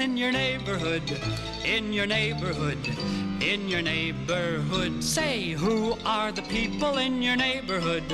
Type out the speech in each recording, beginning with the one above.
in your neighborhood, in your neighborhood, in your neighborhood. Say, who are the people in your neighborhood?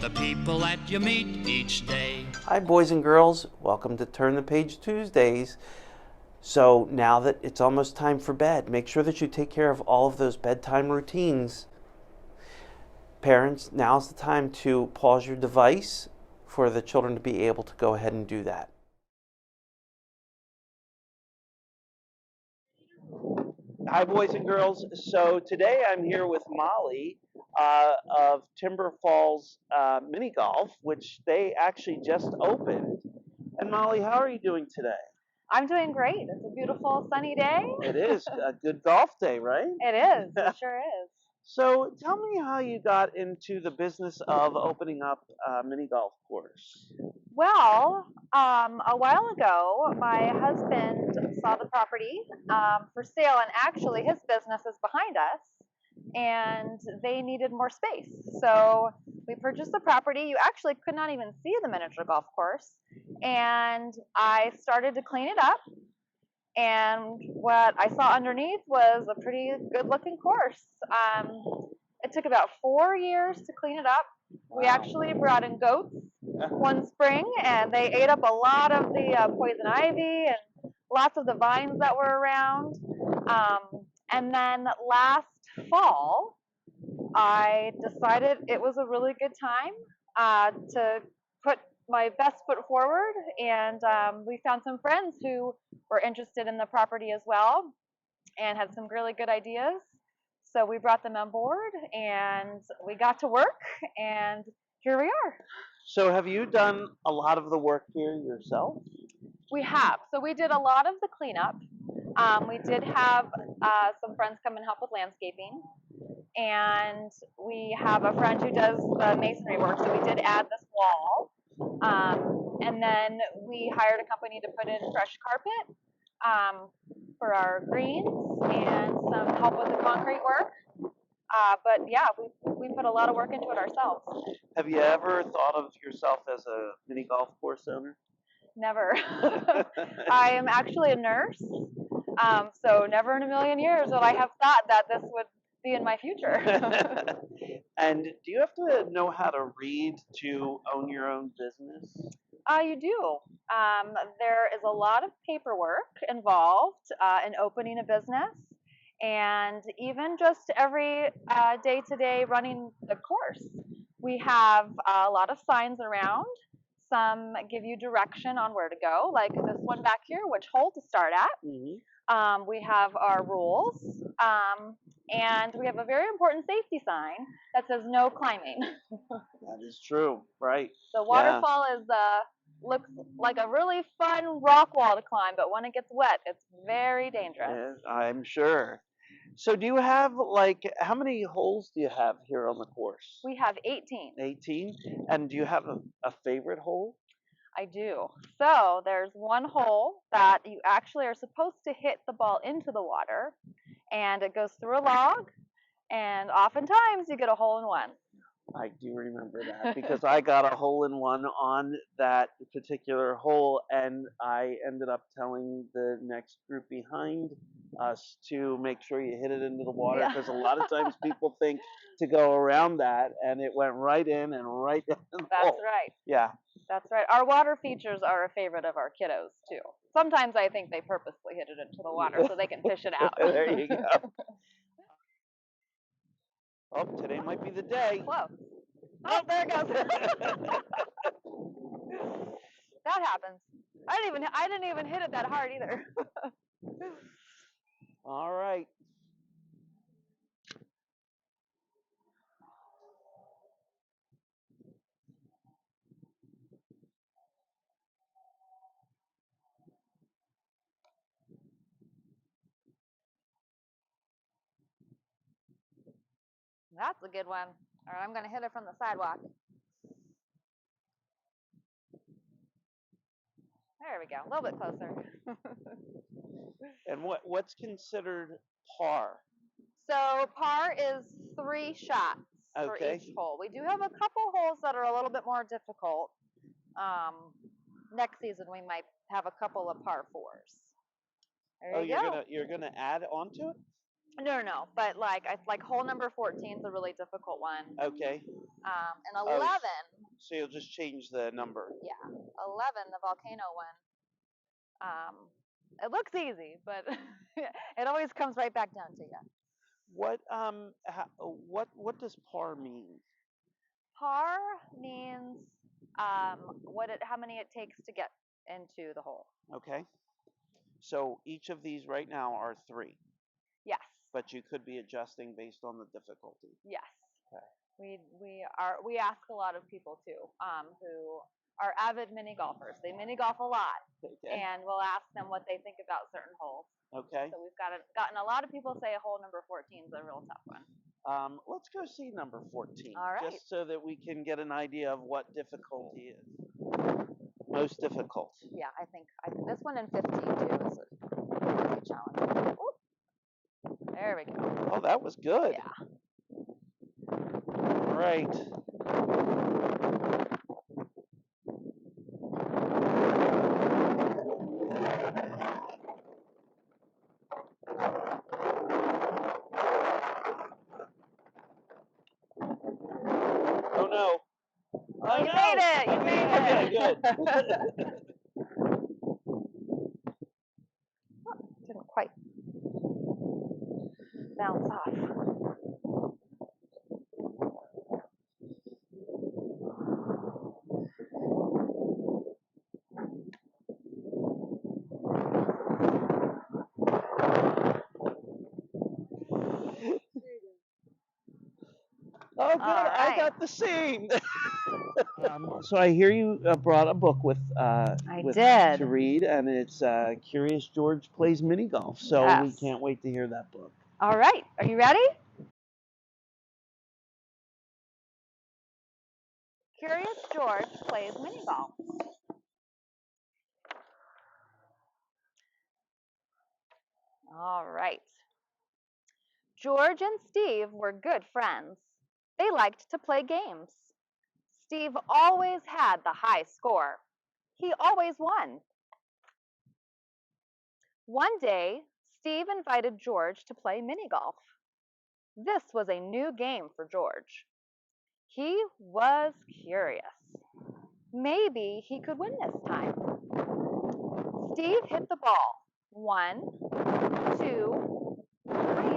The people that you meet each day. Hi boys and girls, welcome to Turn the Page Tuesdays. So now that it's almost time for bed, make sure that you take care of all of those bedtime routines. Parents, now's the time to pause your device for the children to be able to go ahead and do that. Hi boys and girls, so today I'm here with Molly of Timber Falls Mini Golf, which they actually just opened. And Molly, how are you doing today? I'm doing great. It's a beautiful sunny day. It is a good golf day, right? It is. It sure is. So tell me how you got into the business of opening up a mini golf course. Well, a while ago, my husband saw the property for sale, and actually his business is behind us, and they needed more space. So we purchased the property. You actually could not even see the miniature golf course, and I started to clean it up. And what I saw underneath was a pretty good looking course. It took about 4 years to clean it up. We actually brought in goats one spring, and they ate up a lot of the poison ivy and lots of the vines that were around. And then last fall, I decided it was a really good time to put my best foot forward, and we found some friends who were interested in the property as well and had some really good ideas. So we brought them on board and we got to work, and here we are. So have you done a lot of the work here yourself? We have. So we did a lot of the cleanup. We did have some friends come and help with landscaping. And we have a friend who does the masonry work, so we did add this wall. And then we hired a company to put in fresh carpet for our greens and some help with the concrete work. But yeah, we put a lot of work into it ourselves. Have you ever thought of yourself as a mini golf course owner? Never. I am actually a nurse, so never in a million years would I have thought that this would be in my future. And do you have to know how to read to own your own business? You do. There is a lot of paperwork involved in opening a business, and even just every day-to-day running the course. We have a lot of signs around. Some give you direction on where to go, like this one back here, which hole to start at. Mm-hmm. We have our rules, and we have a very important safety sign that says no climbing. That is true, right? The waterfall is looks like a really fun rock wall to climb, but when it gets wet, it's very dangerous. Yes, I'm sure. So do you have, like, how many holes do you have here on the course? We have 18. 18? And do you have a favorite hole? I do. So there's one hole that you actually are supposed to hit the ball into the water, and it goes through a log, and oftentimes you get a hole in one. I do remember that because I got a hole in one on that particular hole, and I ended up telling the next group behind us to make sure you hit it into the water, because a lot of times people think to go around that, and it went right in and right down the hole. That's right. Yeah. That's right. Our water features are a favorite of our kiddos too. Sometimes I think they purposely hit it into the water so they can fish it out. There you go. Oh, today might be the day. Close. Oh, there it goes. That happens. I didn't even hit it that hard either. All right. That's a good one. All right, I'm going to hit it from the sidewalk. There we go. A little bit closer. And what's considered par? So par is 3 shots for each hole. We do have a couple holes that are a little bit more difficult. Next season we might have a couple of par 4s. There Oh, you go. you're gonna add onto it? No. But like hole number 14 is a really difficult one. Okay. And Oh, 11, so you'll just change the number. yeah, 11, the volcano one. It looks easy, but it always comes right back down to you. What does par mean? Par means how many it takes to get into the hole. Okay. So each of these right now are 3, Yes. but you could be adjusting based on the difficulty. Yes. Okay. We ask a lot of people too, who are avid mini golfers. They mini golf a lot, Okay. and we'll ask them what they think about certain holes. Okay. So we've gotten a lot of people say hole number 14 is a real tough one. Let's go see number 14, All right. just so that we can get an idea of what difficulty is. Most difficult. Yeah, I think this one in 15 too is a challenge. Ooh. There we go. Oh, that was good. Yeah. All right. Oh no. Oh, you made it. You made Okay, it. good. Didn't quite bounce off. Oh, good. All I right. got the same. So I hear you brought a book with did. to read, and it's Curious George Plays Mini Golf. So we Yes. can't wait to hear that book. All right. Are you ready? Curious George Plays Mini Golf. All right. George and Steve were good friends. They liked to play games. Steve always had the high score. He always won. One day, Steve invited George to play mini golf. This was a new game for George. He was curious. Maybe he could win this time. Steve hit the ball 1, 2, 3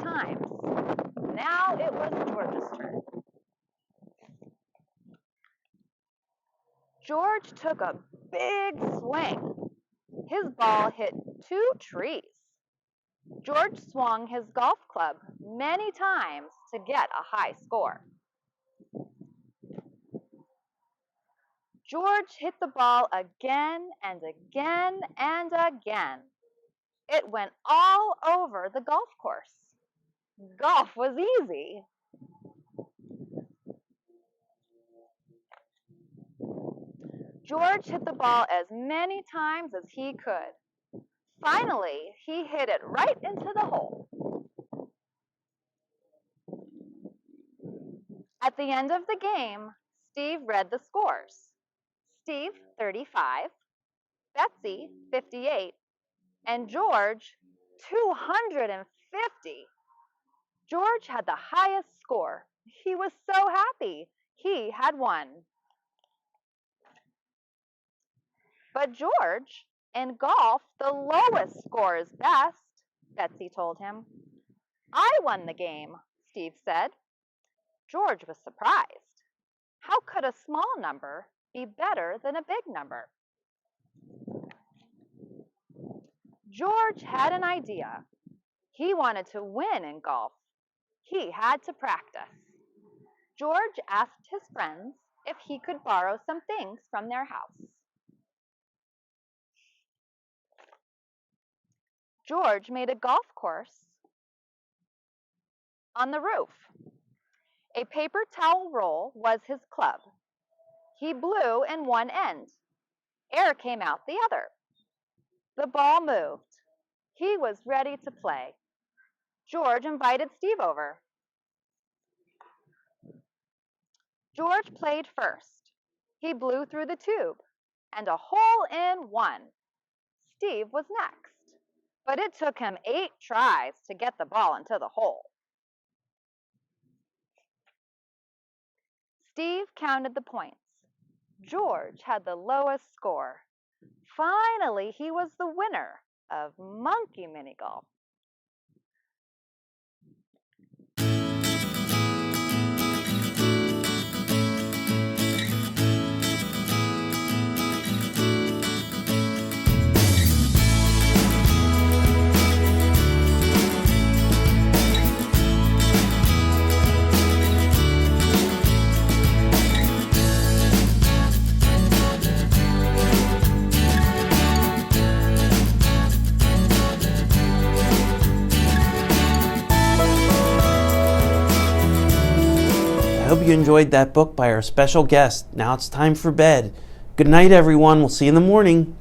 times. Now it was George's turn. George took a big swing. His ball hit 2 trees. George swung his golf club many times to get a high score. George hit the ball again and again and again. It went all over the golf course. Golf was easy. George hit the ball as many times as he could. Finally, he hit it right into the hole. At the end of the game, Steve read the scores. Steve, 35, Betsy, 58, and George, 250. George had the highest score. He was so happy. He had won. But George, in golf, the lowest score is best, Betsy told him. I won the game, Steve said. George was surprised. How could a small number be better than a big number? George had an idea. He wanted to win in golf. He had to practice. George asked his friends if he could borrow some things from their house. George made a golf course on the roof. A paper towel roll was his club. He blew in one end. Air came out the other. The ball moved. He was ready to play. George invited Steve over. George played first. He blew through the tube, and a hole in one. Steve was next, but it took him 8 tries to get the ball into the hole. Steve counted the points. George had the lowest score. Finally, he was the winner of Monkey Mini Golf. I hope you enjoyed that book by our special guest. Now it's time for bed. Good night, everyone. We'll see you in the morning.